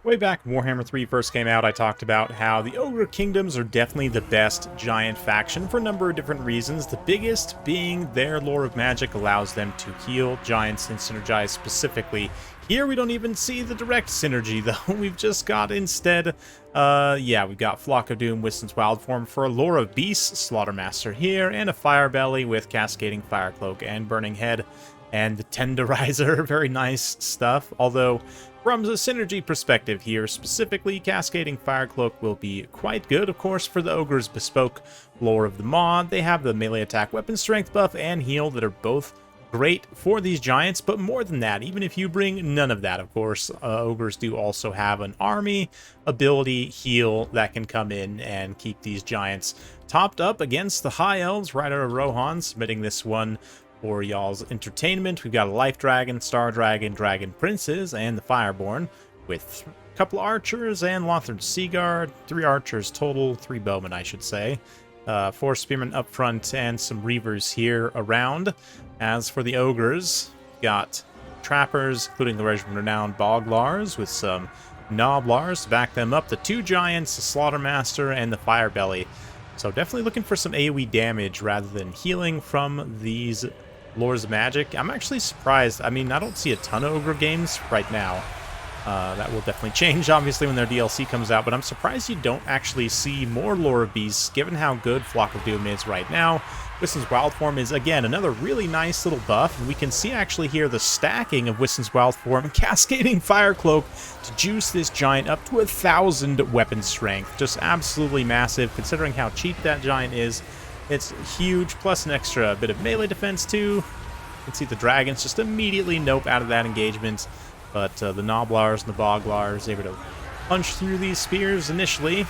Way back when Warhammer 3 first came out, I talked about how the Ogre Kingdoms are definitely the best giant faction for a number of different reasons, the biggest being their lore of magic allows them to heal giants and synergize specifically. Here we don't even see the direct synergy, though. We've just got instead, we've got Flock of Doom, Wiston's Wild Form for a Lore of Beasts, Slaughtermaster here, and a Fire Belly with Cascading Fire Cloak and Burning Head, and the Tenderizer. Very nice stuff, although from a synergy perspective here, specifically, Cascading Fire Cloak will be quite good, of course, for the Ogre's bespoke lore of the mod. They have the melee attack weapon strength buff and heal that are both great for these giants, but more than that, even if you bring none of that, of course, Ogres do also have an army ability heal that can come in and keep these giants topped up against the High Elves right out of Rohan, submitting this one for y'all's entertainment. We've got a Life Dragon, Star Dragon, Dragon Princes, and the Fireborn, with a couple archers and Lothern Seaguard. 3 archers total, 3 bowmen, I should say. 4 spearmen up front, and some reavers here around. As for the ogres, got trappers, including the Regiment Renowned Boglars, with some Noblars to back them up. The 2 giants, the Slaughtermaster, and the Firebelly. So definitely looking for some AoE damage rather than healing from these Lores of Magic. I'm actually surprised. I mean, I don't see a ton of Ogre games right now. That will definitely change, obviously, when their DLC comes out, but I'm surprised you don't actually see more Lore of Beasts, given how good Flock of Doom is right now. Wiston's Wild Form is, again, another really nice little buff, and we can see actually here the stacking of Wiston's Wild Form and Cascading Fire Cloak to juice this giant up to 1,000 weapon strength. Just absolutely massive, considering how cheap that giant is. It's huge, plus an extra bit of melee defense, too. You can see the dragons just immediately nope out of that engagement. But the Noblars and the Boglars able to punch through these spears initially.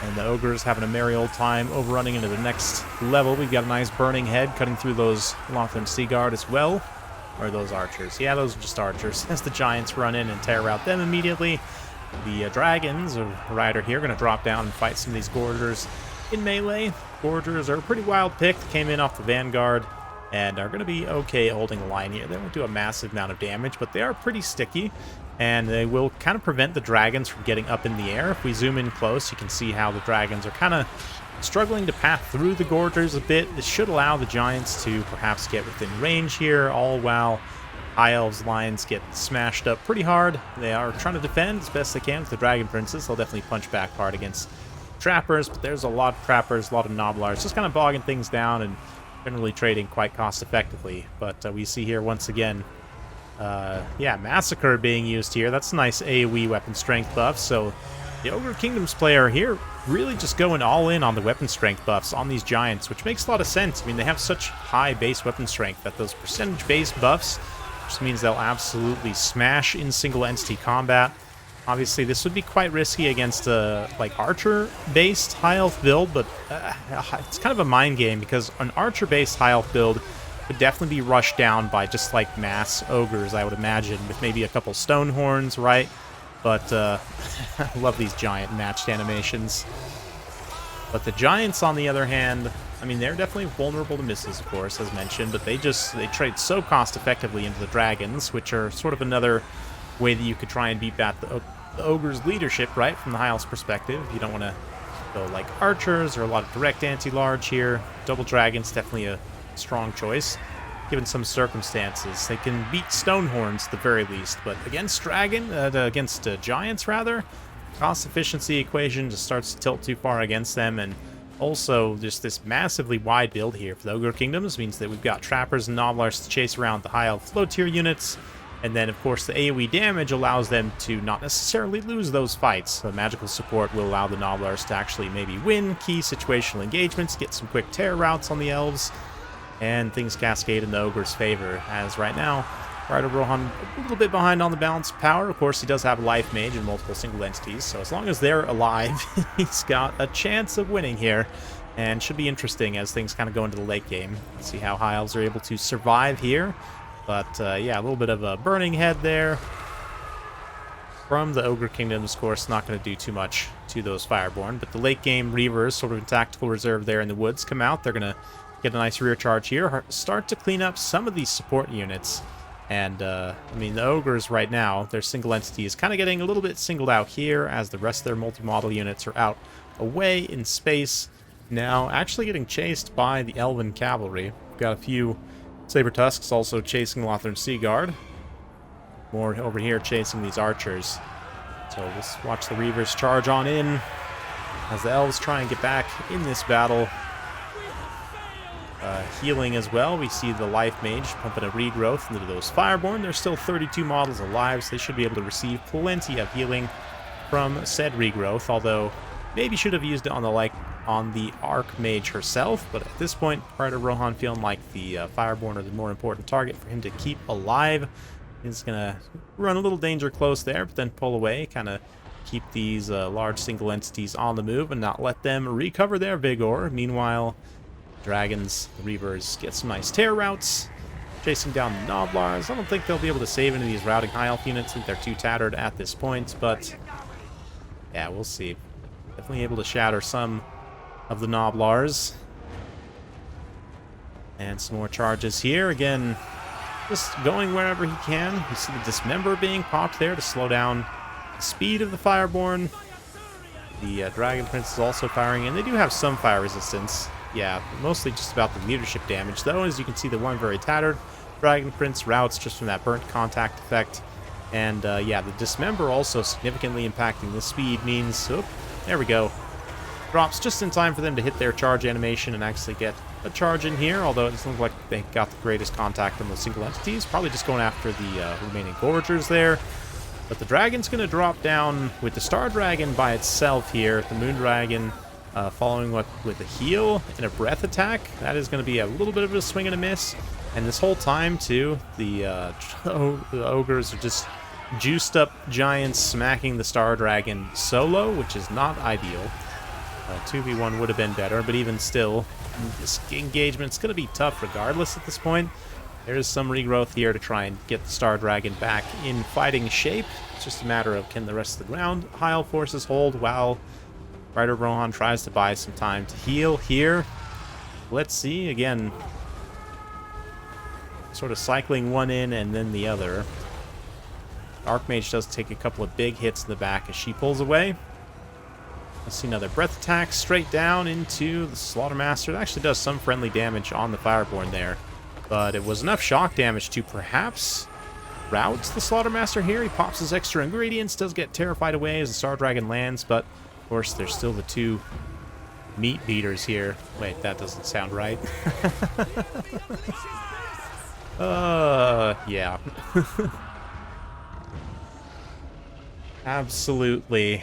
And the Ogres having a merry old time overrunning into the next level. We've got a nice Burning Head cutting through those Lothern Seaguard as well. Or those archers. Yeah, those are just archers. As the Giants run in and tear out them immediately. The Dragons, a rider here, going to drop down and fight some of these Gorgers in melee. Gorgers are a pretty wild pick. They came in off the Vanguard and are going to be okay holding the line here. They won't do a massive amount of damage, but they are pretty sticky, and they will kind of prevent the dragons from getting up in the air. If we zoom in close, you can see how the dragons are kind of struggling to pass through the Gorgers a bit. This should allow the giants to perhaps get within range here, all while High Elves' lines get smashed up pretty hard. They are trying to defend as best they can with the Dragon Princes. They'll definitely punch back hard against trappers, but there's a lot of trappers, a lot of Noblars, just kind of bogging things down and generally trading quite cost effectively. But we see here once again, Massacre being used here. That's a nice AoE weapon strength buff. So the Ogre Kingdoms player here really just going all in on the weapon strength buffs on these giants, which makes a lot of sense. I mean, they have such high base weapon strength that those percentage-based buffs just means they'll absolutely smash in single entity combat. Obviously, this would be quite risky against a archer-based high-elf build, but it's kind of a mind game because an archer-based high-elf build would definitely be rushed down by just like mass ogres, I would imagine, with maybe a couple stone horns, right? But I love these giant matched animations. But the giants, on the other hand, I mean, they're definitely vulnerable to misses, of course, as mentioned, but they trade so cost-effectively into the dragons, which are sort of another way that you could try and beat back the ogre's leadership, right, from the High Elves' perspective. You don't want to go like archers or a lot of direct anti-large here. Double dragons, definitely a strong choice, given some circumstances. They can beat Stonehorns at the very least, but against giants, rather, cost efficiency equation just starts to tilt too far against them, and also just this massively wide build here for the Ogre Kingdoms means that we've got trappers and Noblars to chase around the High Elf flow tier units. And then, of course, the AoE damage allows them to not necessarily lose those fights. The magical support will allow the Noblars to actually maybe win key situational engagements, get some quick tear routes on the Elves, and things cascade in the Ogre's favor. As right now, Rider Rohan a little bit behind on the balance of power. Of course, he does have a life mage and multiple single entities, so as long as they're alive, he's got a chance of winning here. And should be interesting as things kind of go into the late game. Let's see how High Elves are able to survive here. But, a little bit of a Burning Head there from the Ogre Kingdoms. Of course, not going to do too much to those Fireborn. But the late game Reavers, sort of in tactical reserve there in the woods, come out. They're going to get a nice rear charge here. Start to clean up some of these support units. And, I mean, the Ogres right now, their single entity is kind of getting a little bit singled out here as the rest of their multi-model units are out away in space. Now, actually getting chased by the Elven Cavalry. We've got a few Saber Tusks also chasing Lothern Sea Guard. More over here chasing these archers. So let's watch the Reavers charge on in as the Elves try and get back in this battle. Healing as well. We see the Life Mage pumping a regrowth into those Fireborn. There's still 32 models alive, so they should be able to receive plenty of healing from said regrowth, although maybe should have used it on the Archmage herself, but at this point, prior to Rohan feeling like the Fireborn are the more important target for him to keep alive, he's gonna run a little danger close there, but then pull away, kind of keep these large single entities on the move and not let them recover their vigor. Meanwhile, Dragons, the Reavers, get some nice tear routes, chasing down the Noblars. I don't think they'll be able to save any of these routing high elf units. I think they're too tattered at this point, but yeah, we'll see. Definitely able to shatter some of the Noblars. And some more charges here. Again, just going wherever he can. You see the Dismember being popped there to slow down the speed of the Fireborn. The Dragon Prince is also firing, and they do have some fire resistance. Yeah, mostly just about the leadership damage, though. As you can see, the one very tattered Dragon Prince routes just from that burnt contact effect. And yeah, the Dismember also significantly impacting the speed means, oh, there we go. Drops just in time for them to hit their charge animation and actually get a charge in here, although it doesn't look like they got the greatest contact on those single entities. Probably just going after the remaining Gorgers there. But the Dragon's going to drop down with the Star Dragon by itself here. The Moon Dragon following up with a heal and a breath attack. That is going to be a little bit of a swing and a miss. And this whole time, too, the Ogres are just juiced up giants smacking the Star Dragon solo, which is not ideal. 2v1 would have been better, but even still, this engagement's going to be tough regardless at this point. There's some regrowth here to try and get the Star Dragon back in fighting shape. It's just a matter of can the rest of the ground high elf forces hold while Rider Rohan tries to buy some time to heal here. Let's see, again, sort of cycling one in and then the other. Archmage does take a couple of big hits in the back as she pulls away. Let's see another breath attack straight down into the Slaughtermaster. It actually does some friendly damage on the Fireborn there, but it was enough shock damage to perhaps rout the Slaughtermaster here. He pops his extra ingredients, does get terrified away as the Star Dragon lands, but of course there's still the two meat beaters here. Wait, that doesn't sound right. Yeah. Absolutely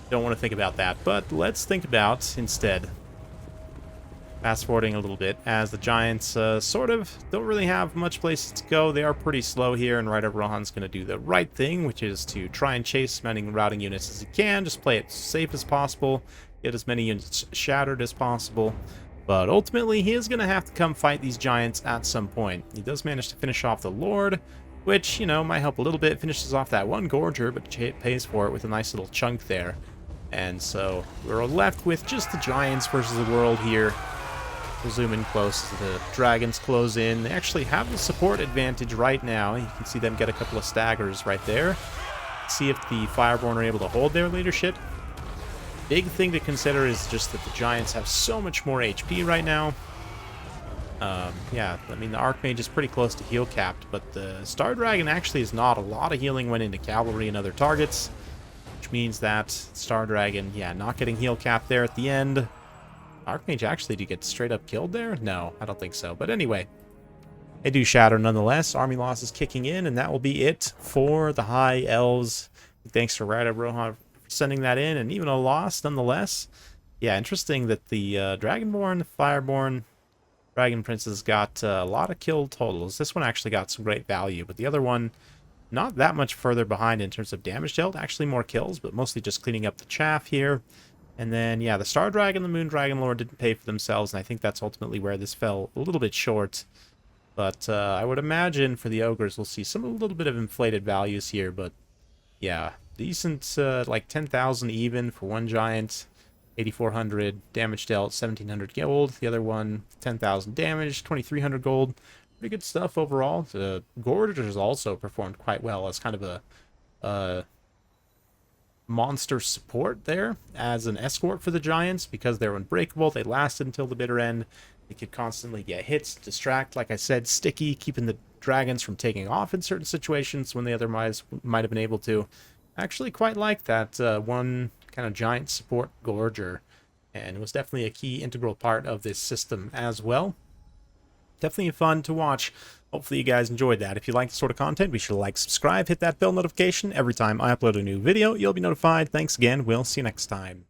don't want to think about that, but let's think about instead fast forwarding a little bit as the Giants sort of don't really have much places to go. They are pretty slow here, and Rider Rohan's going to do the right thing, which is to try and chase as many routing units as he can, just play it safe as possible, get as many units shattered as possible. But ultimately, he is going to have to come fight these Giants at some point. He does manage to finish off the Lord, which, you know, might help a little bit. Finishes off that one Gorger, but pays for it with a nice little chunk there. And so we're left with just the Giants versus the world here. We'll zoom in close as the Dragons close in. They actually have the support advantage right now. You can see them get a couple of staggers right there. See if the Fireborn are able to hold their leadership. Big thing to consider is just that the Giants have so much more HP right now. Yeah, I mean, the Archmage is pretty close to heal capped, but the Star Dragon actually is not. A lot of healing went into cavalry and other targets, which means that Star Dragon, yeah, not getting heal capped there at the end. Archmage actually, do you get straight up killed there? No, I don't think so. But anyway, they do shatter nonetheless. Army loss is kicking in, and that will be it for the High Elves. Thanks to Rider Rohan for sending that in, and even a loss nonetheless. Yeah, interesting that the Dragonborn, the Fireborn, Dragon Princes got a lot of kill totals. This one actually got some great value, but the other one, not that much further behind in terms of damage dealt. Actually more kills, but mostly just cleaning up the chaff here. And then, yeah, the Star Dragon, the Moon Dragon Lord didn't pay for themselves, and I think that's ultimately where this fell a little bit short. But I would imagine for the Ogres, we'll see a little bit of inflated values here, but yeah, decent, like 10,000 even for one Giant, 8,400 damage dealt, 1,700 gold. The other one, 10,000 damage, 2,300 gold. pretty good stuff overall. The Gorge has also performed quite well as kind of a monster support there as an escort for the Giants because they're unbreakable. They lasted until the bitter end. They could constantly get hits, distract, like I said, sticky, keeping the dragons from taking off in certain situations when they otherwise might have been able to. I actually quite like that one kind of giant support Gorger, and it was definitely a key integral part of this system as well. Definitely fun to watch. Hopefully you guys enjoyed that. If you like this sort of content, be sure to like, subscribe, hit that bell notification. Every time I upload a new video, you'll be notified. Thanks again. We'll see you next time.